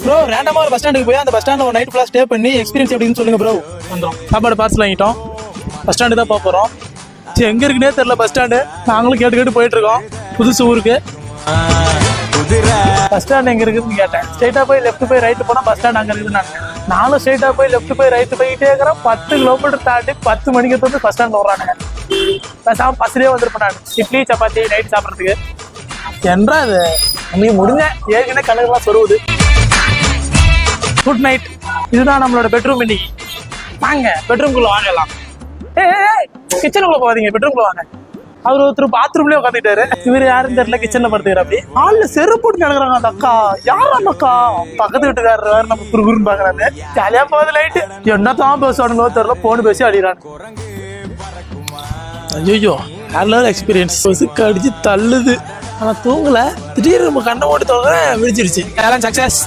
Bro ரேண்டமா ஒரு bus ஸ்டாண்டுக்கு போய் அந்த பஸ் ஸ்டாண்ட்ல ஒரு நைட் ஃபுல்லா ஸ்டே பண்ணி எக்ஸ்பீரியன்ஸ் எப்படின்னு சொல்லுங்க ப்ரோ. வந்தோம் சாப்பாடு பார்சல் வாங்கிட்டோம். பஸ் ஸ்டாண்டு தான் போக போறோம். சரி எங்க இருக்குன்னே தெரியல பஸ் ஸ்டாண்டு. நாங்களும் கேட்டு போயிட்டு இருக்கோம் புதுசு ஊருக்கு. பஸ் ஸ்டாண்ட் எங்க இருக்குன்னு கேட்டேன். ஸ்ட்ரைட்டா போய் லெஃப்ட் போய் ரைட் போனா பஸ் ஸ்டாண்ட் அங்க இருக்குன்னு நானும் ஸ்ட்ரைட்டா போய் லெஃப்ட் போய் ரைட் போயிட்டே இருக்கிறேன். 10 கிலோமீட்டர் தாண்டி 10 மணிக்கு வந்து பஸ் ஸ்டாண்ட் வர்றானுங்க. பஸ்லயே வந்துருப்பேன் நான் இட்லி சப்பாத்தி நைட் சாப்பிட்றதுக்கு. என்றா அது நீ முடிஞ்ச ஏற்கனவே கணக்கெல்லாம் சொருவுது. Good night. இதுதான் நம்மளோட பெட்ரூம். இன்னைக்கு வாங்க பெட்ரூம்குள்ள வாங்கலாம். கிச்சனுக்குள்ள போகாதீங்க, பெட்ரூம்குள்ள வாங்க. அவர் ஒருத்தர் பாத்ரூம்லயே உட்காந்துட்டாரு. இவர் யாருன்னு தெரியல, கிச்சன்ல படுத்துக்கிற அப்படி ஆள்ல செருப்பு போட்டு கிடக்குறாங்க. அந்த அக்கா யார்? அந்த அக்கா பக்கத்து வீட்டுக்காரர் வேற நம்ம குறுகுறுன்னு பாக்குறாரு. ஜாலியா போகுது லைட்டு. என்னத்தான் பேசுவானுங்களோ தெரியல, போன் பேசி அடிக்கிறான். ஐயோ நல்ல எக்ஸ்பீரியன்ஸ். கொசுக்கு அடிச்சு தள்ளுது. ஆனா தூங்கல. திடீர்னு நம்ம கண்ணை ஓட்டி தோங்க விழிச்சிருச்சு. எல்லாம் சக்சஸ்.